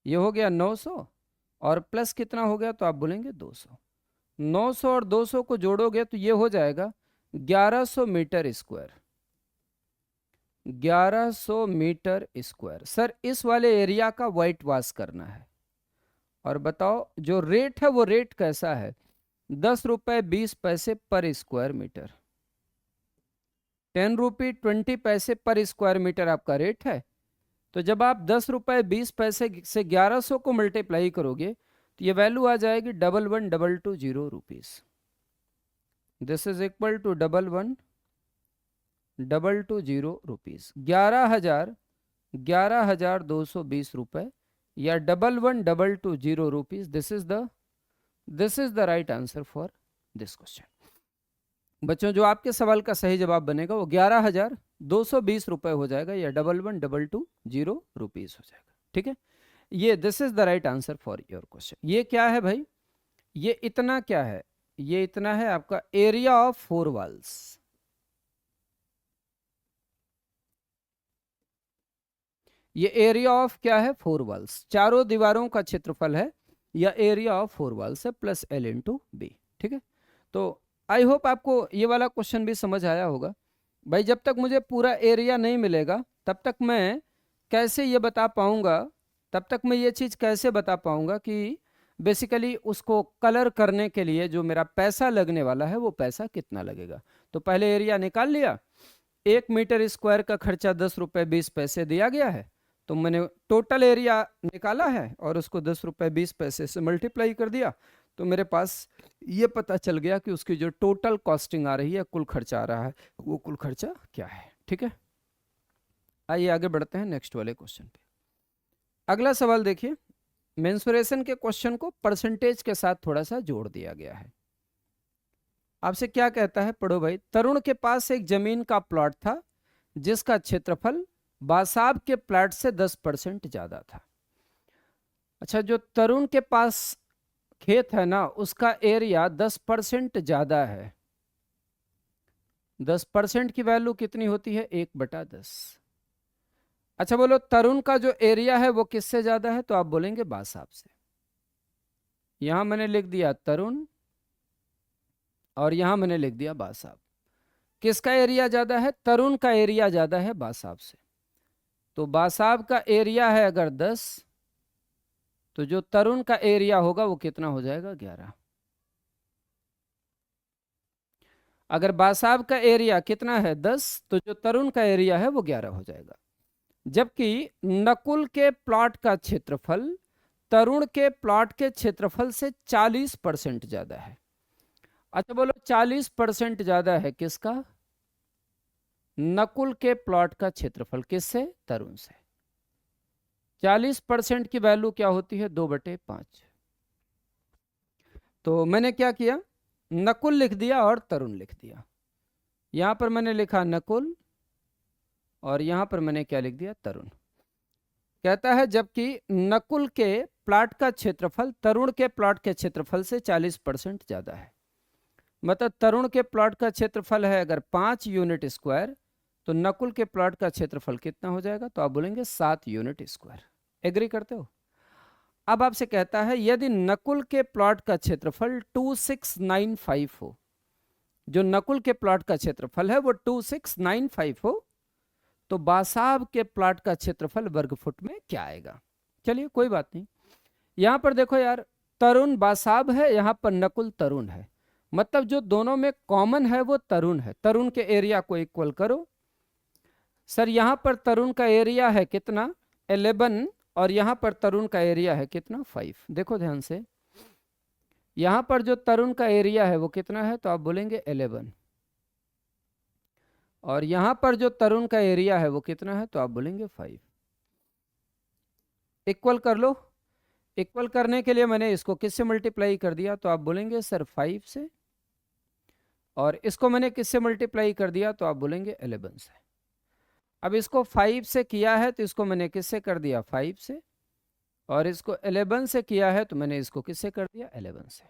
ये हो गया 900, और प्लस कितना हो गया, तो आप बोलेंगे 200। 900 और 200 को जोड़ोगे तो ये हो जाएगा 1100 metre square, 1100 metre square. Sir इस वाले एरिया का व्हाइट वॉश करना है, और बताओ जो रेट है वो रेट कैसा है, 10 रुपये 20 पैसे पर स्क्वायर मीटर, 10 रुपये 20 पैसे पर स्क्वायर मीटर आपका रेट है। तो जब आप 10 रुपये 20 पैसे से 1100 को मल्टीप्लाई करोगे तो ये वैल्यू आ जाएगी 11,1,220 rupees. This is equal to 11,1,220 rupees, 11,220 रुपए, या 11,1,220 rupees. This is the right answer for this question. बच्चों जो आपके सवाल का सही जवाब बनेगा वो 11,220 रुपए हो जाएगा, या 11,220 रुपीज हो जाएगा। ठीक है, ये this is the right answer for your question. ये क्या है भाई, ये इतना क्या है, ये इतना है आपका एरिया ऑफ 4 वॉल्स। ये एरिया ऑफ क्या है, 4 वॉल्स, चारों दीवारों का क्षेत्रफल है, या एरिया ऑफ 4 वॉल्स है, प्लस L इंटू बी। ठीक है, तो आई होप आपको ये वाला क्वेश्चन भी समझ आया होगा। भाई जब तक मुझे पूरा एरिया नहीं मिलेगा तब तक मैं कैसे ये बता पाऊंगा, तब तक मैं ये चीज़ कैसे बता पाऊंगा कि बेसिकली उसको कलर करने के लिए जो मेरा पैसा लगने वाला है वो पैसा कितना लगेगा। तो पहले एरिया निकाल लिया, 1 मीटर स्क्वायर का खर्चा 10 रुपये 20 पैसे दिया गया है, तो मैंने टोटल एरिया निकाला है और उसको 10 रुपये 20 पैसे से मल्टीप्लाई कर दिया, तो मेरे पास ये पता चल गया कि उसकी जो टोटल कॉस्टिंग आ रही है, कुल खर्चा आ रहा है, वो कुल खर्चा क्या है। ठीक है, आइए आगे बढ़ते हैं नेक्स्ट वाले क्वेश्चन पे। अगला सवाल देखिए, मेंसुरेशन के क्वेश्चन को परसेंटेज के साथ थोड़ा सा जोड़ दिया गया है। आपसे क्या कहता है, पढ़ो भाई। तरुण के पास एक जमीन का प्लॉट था जिसका क्षेत्रफल बासाब के प्लॉट से 10% ज्यादा था। अच्छा, जो तरुण के पास खेत है ना, उसका एरिया 10% ज्यादा है। 10% की वैल्यू कितनी होती है, 1/10। अच्छा बोलो, तरुण का जो एरिया है वो किससे ज्यादा है, तो आप बोलेंगे बासाब से। यहां मैंने लिख दिया तरुण और यहां मैंने लिख दिया बासाब। किसका एरिया ज्यादा है, तरुण का एरिया ज्यादा है बासाब से। तो बासाब का एरिया है अगर 10, तो जो तरुण का एरिया होगा वो कितना हो जाएगा, 11। अगर बासाब का एरिया कितना है 10, तो जो तरुण का एरिया है वो 11 हो जाएगा। जबकि नकुल के प्लॉट का क्षेत्रफल तरुण के प्लॉट के क्षेत्रफल से 40% ज्यादा है। अच्छा बोलो, 40% ज्यादा है किसका, नकुल के प्लॉट का क्षेत्रफल, किससे, तरुण से। 40% की वैल्यू क्या होती है, 2/5। तो मैंने क्या किया, नकुल लिख दिया और तरुण लिख दिया। यहां पर मैंने लिखा नकुल और यहां पर मैंने क्या लिख दिया, तरुण। कहता है जबकि नकुल के प्लॉट का क्षेत्रफल तरुण के प्लॉट के क्षेत्रफल से 40% ज्यादा है। मतलब तरुण के प्लॉट का क्षेत्रफल है अगर 5 यूनिट स्क्वायर, तो नकुल के प्लॉट का क्षेत्रफल कितना हो जाएगा, तो आप बोलेंगे 7 यूनिट स्क्वायर। एग्री करते हो। अब आपसे कहता है यदि नकुल के प्लॉट का क्षेत्रफल 2695 हो, जो नकुल के प्लॉट का क्षेत्रफल है वो 2695 हो, तो बासाब के प्लॉट का क्षेत्रफल वर्ग फुट में क्या आएगा। चलिए कोई बात नहीं, यहां पर देखो यार, तरुण बासाब है, यहां पर नकुल तरुण है, मतलब जो दोनों में कॉमन है वो तरुण है। तरुण के एरिया को इक्वल करो। सर यहां पर तरुण का एरिया है कितना, 11, और यहां पर तरुण का एरिया है कितना, 5। देखो ध्यान से, यहां पर जो तरुण का एरिया है वो कितना है, तो आप बोलेंगे 11, और यहां पर जो तरुण का एरिया है वो कितना है, तो आप बोलेंगे 5। इक्वल कर लो। इक्वल करने के लिए मैंने इसको किससे मल्टीप्लाई कर दिया, तो आप बोलेंगे सर 5 से, और इसको मैंने किससे मल्टीप्लाई कर दिया, तो आप बोलेंगे 11 से। अब इसको 5 से किया है तो इसको मैंने किससे कर दिया, 5 से, और इसको 11 से किया है तो मैंने इसको किससे कर दिया, 11 से।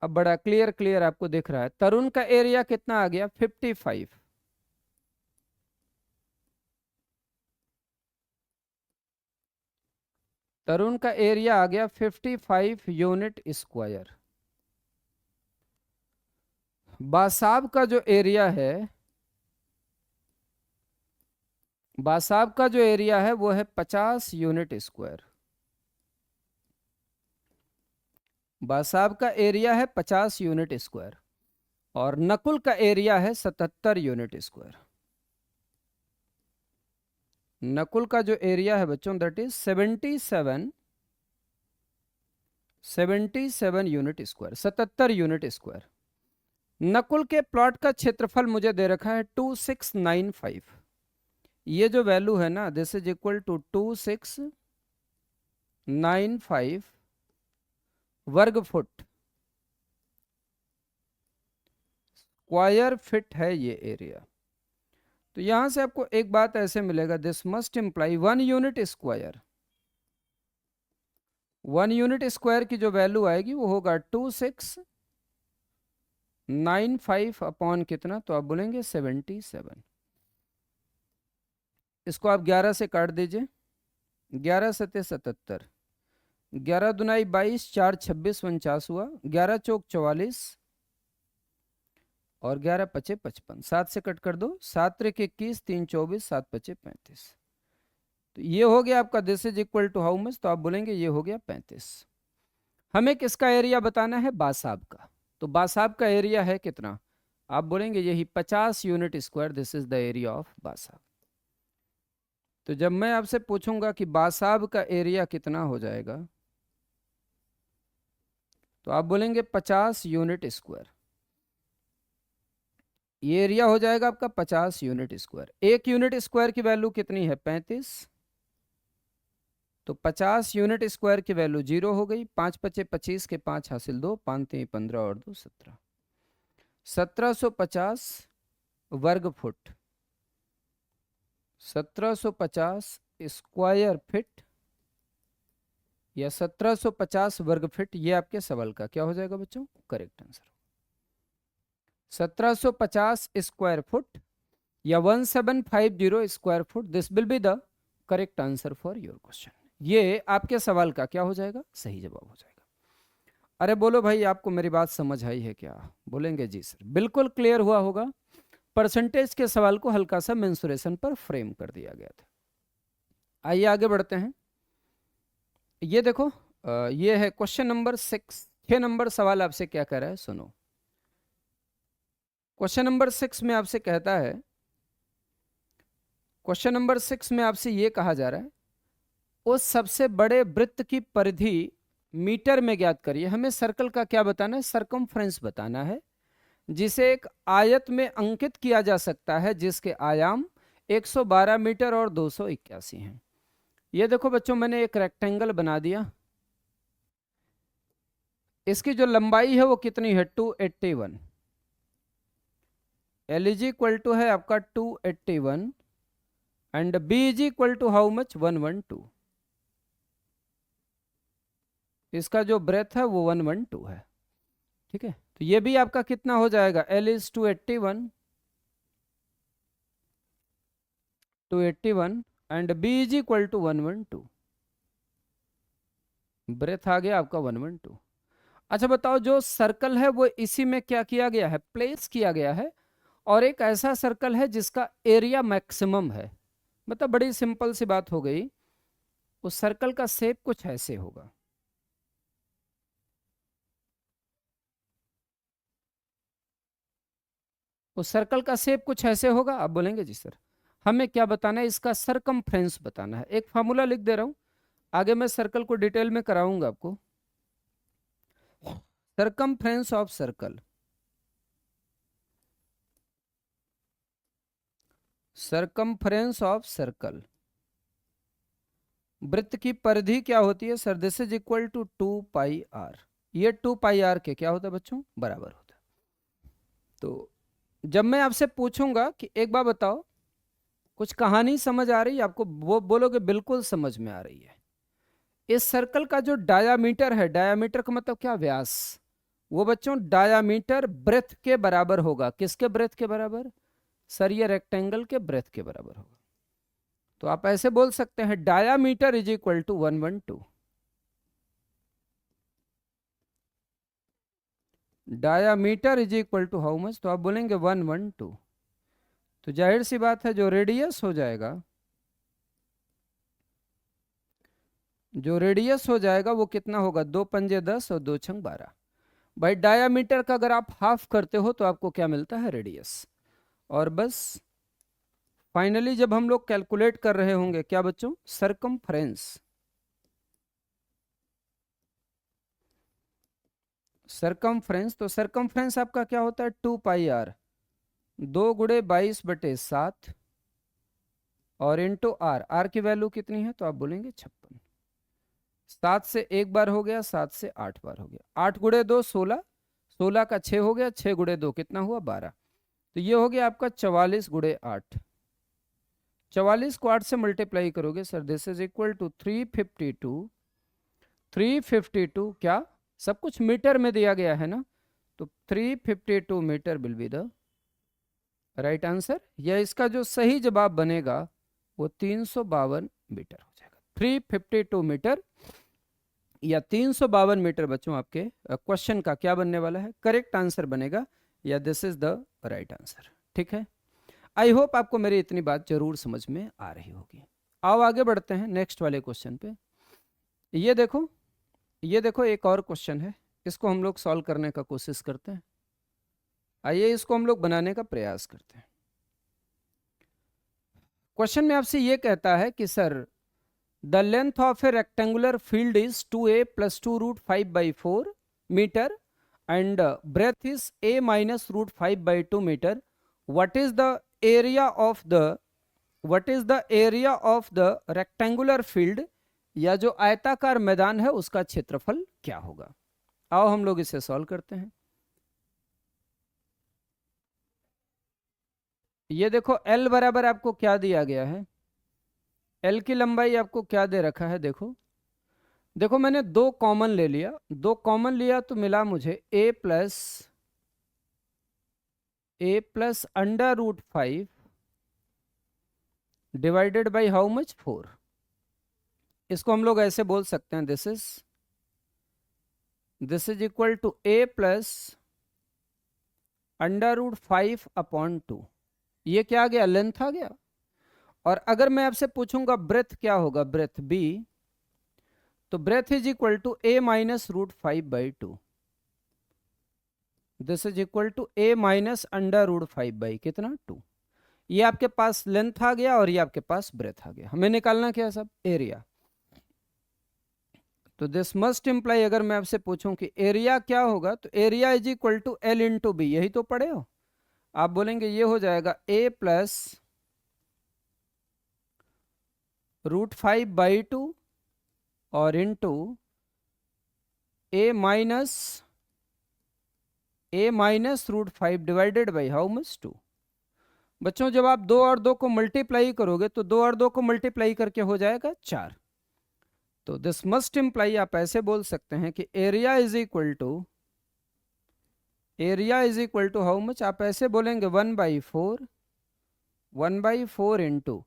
अब बड़ा क्लियर क्लियर आपको दिख रहा है, तरुण का एरिया कितना आ गया, 55। तरुण का एरिया आ गया 55 यूनिट स्क्वायर। बासाब का जो एरिया है, बासाब का जो एरिया है वो है 50 यूनिट स्क्वायर। बासाब का एरिया है 50 यूनिट स्क्वायर, और नकुल का एरिया है 77 यूनिट स्क्वायर। नकुल का जो एरिया है बच्चों that is 77 unit square, 77 unit square. Nakul के प्लॉट का क्षेत्रफल मुझे दे रखा है 2695। ये जो वैल्यू है ना, दिस इज इक्वल टू 2695 वर्ग फुट स्क्वायर फीट है ये एरिया। तो यहां से आपको एक बात ऐसे मिलेगा, this must imply 1 unit square, 1 unit square की जो वैल्यू आएगी वो होगा 2695 अपॉन कितना, तो आप बोलेंगे 77। इसको आप 11 से काट दीजिए, 11 सत्ते 77, 11 दुनाई 22, 4 26 49 हुआ, 11 चौक 44 और 11 पचे 55, 7 से कट कर दो, 7 त्रिक 21, 3 24, 7 पचे 35। तो ये हो गया आपका, this is equal to how much, तो आप बोलेंगे ये हो गया 35। हमें किसका एरिया बताना है, बासाब का। तो बासाब का एरिया है कितना, आप बोलेंगे यही 50 unit square, this is the area of बासाब। तो जब मैं आपसे पूछूंगा कि बासाब का एरिया कितना हो जाएगा, तो आप बोलेंगे 50 यूनिट स्क्वायर। ये एरिया हो जाएगा आपका 50 यूनिट स्क्वायर। 1 यूनिट स्क्वायर की वैल्यू कितनी है, 35। तो 50 यूनिट स्क्वायर की वैल्यू 0 हो गई, 5 पचे 25 के 5 हासिल 2, 5 3 15 और 2 17, 1750 वर्ग फुट, 1750 स्क्वायर फीट या 1750 वर्ग फीट, ये आपके सवाल का क्या हो जाएगा बच्चों, करेक्ट आंसर। 1750 स्क्वायर फुट या 1750 square foot, this will be the correct answer for your question. ये आपके सवाल का क्या हो जाएगा, सही जवाब हो जाएगा। अरे बोलो भाई, आपको मेरी बात समझ आई है क्या, बोलेंगे जी सर, बिल्कुल क्लियर हुआ होगा। परसेंटेज के सवाल को हल्का सा मेंसुरेशन पर फ्रेम कर दिया गया था। आइए आगे बढ़ते हैं। ये देखो, ये है क्वेश्चन नंबर 6। 6 नंबर सवाल आपसे क्या कह रहा है, सुनो। क्वेश्चन नंबर 6 में आपसे कहता है, क्वेश्चन नंबर 6 में आपसे ये कहा जा रहा है, उस सबसे बड़े वृत्त की परिधि मीटर में ज्ञात करिए। हमें सर्कल का क्या बताना है, सरकमफ्रेंस बताना है, जिसे एक आयत में अंकित किया जा सकता है, जिसके आयाम 112 मीटर और 281 हैं। ये देखो बच्चों, मैंने एक रेक्टेंगल बना दिया। इसकी जो लंबाई है वो कितनी है, 281। एल इज इक्वल टू है आपका 281 and B is equal to how much, 112। इसका जो ब्रेथ है वो 112 है, ठीक है। तो ये भी आपका कितना हो जाएगा, L is 281 and B is equal to 112। Breadth आ गया आपका 112। अच्छा बताओ, जो सर्कल है वो इसी में क्या किया गया है, प्लेस किया गया है, और एक ऐसा सर्कल है जिसका एरिया मैक्सिमम है। मतलब बड़ी सिंपल सी बात हो गई, उस सर्कल का शेप कुछ ऐसे होगा। उस सर्कल का शेप कुछ ऐसे होगा, आप बोलेंगे जी सर हमें क्या बताना है, इसका सरकमफ्रेंस बताना है। एक फार्मूला लिख दे रहा हूं, आगे मैं सर्कल को डिटेल में कराऊंगा आपको। Circumference of circle, circumference of circle, वृत्त की परिधि क्या होती है sir, this is equal to 2πr। ये 2πr के क्या होता है बच्चों, बराबर होता है। तो जब मैं आपसे पूछूंगा कि एक बार बताओ, कुछ कहानी समझ आ रही है आपको, वो बोलोगे बिल्कुल समझ में आ रही है। इस सर्कल का जो डायामीटर है, डायामीटर का मतलब क्या, व्यास, वो बच्चों डायामीटर ब्रेथ के बराबर होगा। किसके ब्रेथ के बराबर सर, ये रेक्टेंगल के ब्रेथ के बराबर होगा। तो आप ऐसे बोल सकते हैं, diameter is equal to 112। Diameter is equal to how much, तो आप बोलेंगे 112। तो जाहिर सी बात है, जो रेडियस हो जाएगा, जो रेडियस हो जाएगा वो कितना होगा, 2 पंजे 10 और 2 छंग 12। भाई डायामीटर का अगर आप हाफ करते हो तो आपको क्या मिलता है, रेडियस। और बस फाइनली जब हम लोग कैलकुलेट कर रहे होंगे क्या बच्चों, सरकमफ्रेंस, सरकमफ्रेंस, तो सरकमफ्रेंस आपका क्या होता है, 2πr, 2 × 22/7 और इंटू आर। आर की वैल्यू कितनी है, तो आप बोलेंगे 56। 7 से एक बार हो गया, 7 से 8 बार हो गया, 8 × 2 16, 16 का 6 हो गया, 6 गुणे 2 कितना हुआ 12। तो ये हो गया आपका 44 गुणे 8। 44 को 8 से मल्टीप्लाई करोगे sir, this is equal to 352। 352 क्या, सब कुछ मीटर में दिया गया है ना, तो 352 metre will be the right answer. या इसका जो सही जवाब बनेगा वो 352 मीटर हो जाएगा। 352 मीटर या 352 मीटर बच्चों आपके क्वेश्चन का क्या बनने वाला है, करेक्ट आंसर बनेगा, या this is the right answer. ठीक है, आई होप आपको मेरी इतनी बात जरूर समझ में आ रही होगी। आओ आगे बढ़ते हैं नेक्स्ट वाले क्वेश्चन पे। ये देखो, ये देखो एक और क्वेश्चन है, इसको हम लोग सॉल्व करने का कोशिश करते हैं। आइए इसको हम लोग बनाने का प्रयास करते हैं। क्वेश्चन में आपसे ये कहता है कि sir the length of a rectangular field is 2a + 2√5/4 metre and breadth is a minus √5/2 meter. What is the area of the rectangular field, या जो आयताकार मैदान है उसका क्षेत्रफल क्या होगा। आओ हम लोग इसे सॉल्व करते हैं। ये देखो L बराबर आपको क्या दिया गया है, L की लंबाई आपको क्या दे रखा है, देखो देखो मैंने 2 कॉमन ले लिया, 2 कॉमन लिया तो मिला मुझे a plus √5 divided by how much 4। इसको हम लोग ऐसे बोल सकते हैं, this is equal to a plus √5/2। ये क्या आ गया, लेंथ आ गया। और अगर मैं आपसे पूछूंगा ब्रेथ क्या होगा, ब्रेथ b, तो breadth is equal to a minus √5/2। This is equal to a minus √5 कितना 2। ये आपके पास लेंथ आ गया और ये आपके पास ब्रेथ आ गया। हमें निकालना क्या है सब, एरिया। तो दिस मस्ट इम्प्लाई, अगर मैं आपसे पूछूं कि एरिया क्या होगा, तो area is equal to L into B, यही तो पढ़े हो आप। बोलेंगे ये हो जाएगा a प्लस √5/2 और into a minus √5 divided by how much 2। बच्चों जब आप 2 और 2 को मल्टीप्लाई करोगे तो 2 और 2 को मल्टीप्लाई करके हो जाएगा 4। तो दिस मस्ट इम्प्लाई, आप ऐसे बोल सकते हैं कि area is equal to how much, आप ऐसे बोलेंगे 1/4 into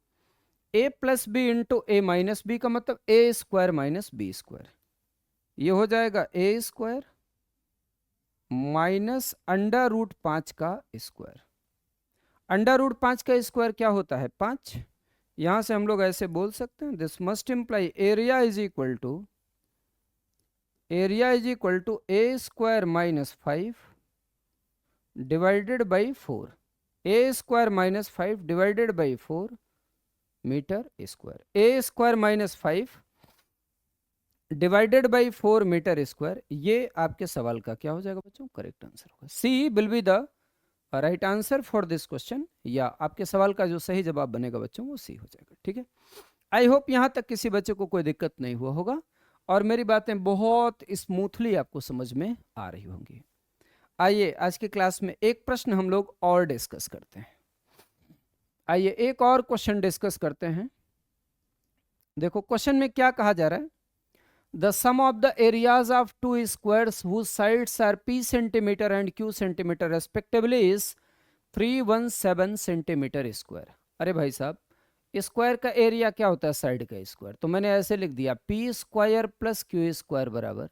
a plus B into A minus B, का मतलब a square minus B square. ये हो जाएगा a स्क्वायर माइनस √5 का स्क्वायर। √5 का स्क्वायर क्या होता है, 5। यहां से हम लोग ऐसे बोल सकते हैं, this must imply area is equal to a square minus 5 divided by 4। a square minus 5 divided by 4 metre square. a square minus 5 divided by 4 metre square. ये आपके सवाल का क्या हो जाएगा बच्चों, करेक्ट आंसर होगा। C will be the right answer for this question, या आपके सवाल का जो सही जवाब बनेगा बच्चों वो सी हो जाएगा। ठीक है, आई होप यहां तक किसी बच्चे को कोई दिक्कत नहीं हुआ होगा और मेरी बातें बहुत स्मूथली आपको समझ में आ रही होंगी। आइए आज की क्लास में एक प्रश्न हम लोग और डिस्कस करते हैं। आइए एक और क्वेश्चन डिस्कस करते हैं। देखो क्वेश्चन में क्या कहा जा रहा है, the sum of the areas of 2 squares whose sides are p centimeter and q centimeter respectively is 317 centimetre square. अरे भाई साहब, स्क्वायर का एरिया क्या होता है, साइड का स्क्वायर। तो मैंने ऐसे लिख दिया p square plus q square बराबर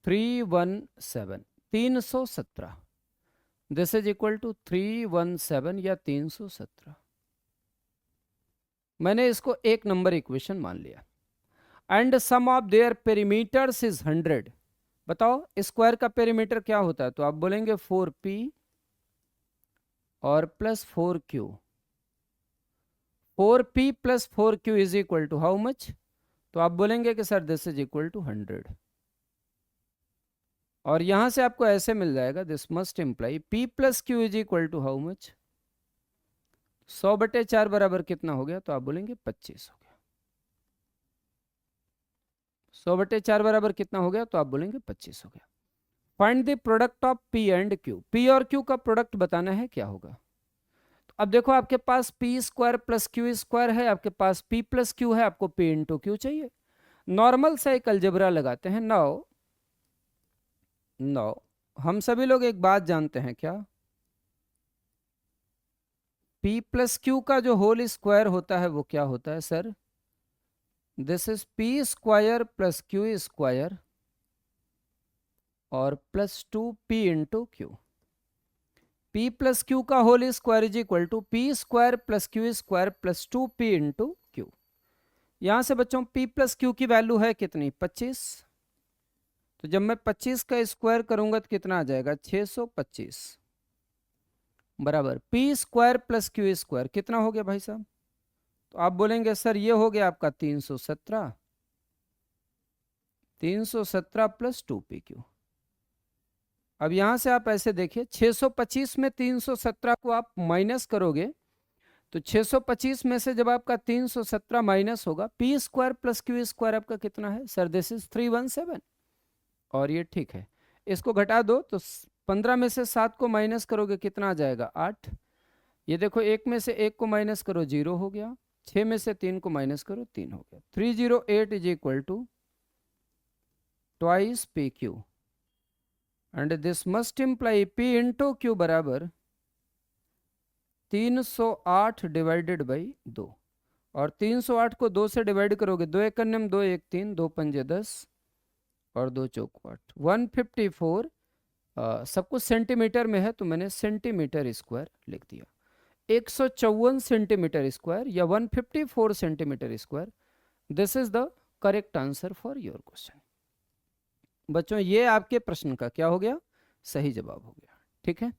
317। दिस इज इक्वल टू 317 या 317। मैंने इसको एक नंबर इक्वेशन मान लिया। And sum of their perimeters is 100। बताओ स्क्वायर का पेरीमीटर क्या होता है, तो आप बोलेंगे 4p और plus 4q। 4p plus 4q is equal to how much, तो आप बोलेंगे कि sir this is equal to 100। और यहां से आपको ऐसे मिल जाएगा, this must imply p plus q is equal to how much, 100/4 बराबर कितना हो गया, तो आप बोलेंगे 25 हो गया। 100/4 बराबर कितना हो गया, तो आप बोलेंगे 25 हो गया। Find the product of P and Q. P और क्यू का प्रोडक्ट बताना है, क्या होगा। तो अब देखो आपके पास P square plus Q square है, आपके पास पी प्लस क्यू है, आपको पी इंटू क्यू चाहिए। नॉर्मल सा एक अलजेब्रा लगाते हैं। नाउ नाउ हम सभी लोग एक बात जानते हैं, क्या पी प्लस क्यू का जो होल स्क्वायर होता है वो क्या होता है sir? This is p square plus Q square और plus 2p into q. p plus q का whole square is equal to P square plus Q square plus 2p into q. यहां से बच्चों p प्लस क्यू की value है कितनी? 25। तो जब मैं 25 का स्क्वायर करूंगा तो कितना आ जाएगा? 625 बराबर p square plus Q square कितना हो गया भाई साहब? तो आप बोलेंगे सर ये हो गया आपका 317, 317 प्लस 2pq। अब यहां से आप ऐसे देखिए, 625 में 317 को आप माइनस करोगे तो 625 में से जब आपका 317 माइनस होगा, P square plus Q square आपका कितना है सर? This is 317। और ये ठीक है, इसको घटा दो तो 15 में से 7 को माइनस करोगे कितना आ जाएगा? 8। ये देखो, 1 में से 1 को माइनस करो 0 हो गया, 6 में से 3 को माइनस करो 3 हो गया। 308 is equal to twice P Q and this must imply P into Q बराबर 308 डिवाइडेड बाई 2। और 308 को 2 से डिवाइड करोगे, 2 एक अन्यम 2 1 3, 2 पंजे 10 और 2 चौक 8, 154। सब कुछ सेंटीमीटर में है तो मैंने सेंटीमीटर स्क्वायर लिख दिया। 154 सेंटीमीटर स्क्वायर या 154 centimetre square. This is the correct answer for your question. बच्चों ये आपके प्रश्न का क्या हो गया? सही जवाब हो गया। ठीक है,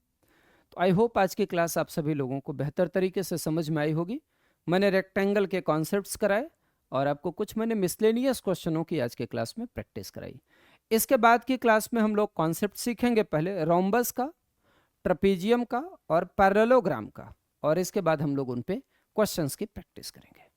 तो आई होप आज की क्लास आप सभी लोगों को बेहतर तरीके से समझ में आई होगी। मैंने रेक्टेंगल के कॉन्सेप्ट्स कराए और आपको कुछ मैंने मिसलेनियस क्वेश्चनों की आज के क्लास में प्रैक्टिस कराई। इसके बाद की क्लास में हम लोग कॉन्सेप्ट सीखेंगे, पहले रोम्बस का, ट्रपीजियम का और पैरेललोग्राम का, और इसके बाद हम लोग उन पे क्वेश्चंस की प्रैक्टिस करेंगे।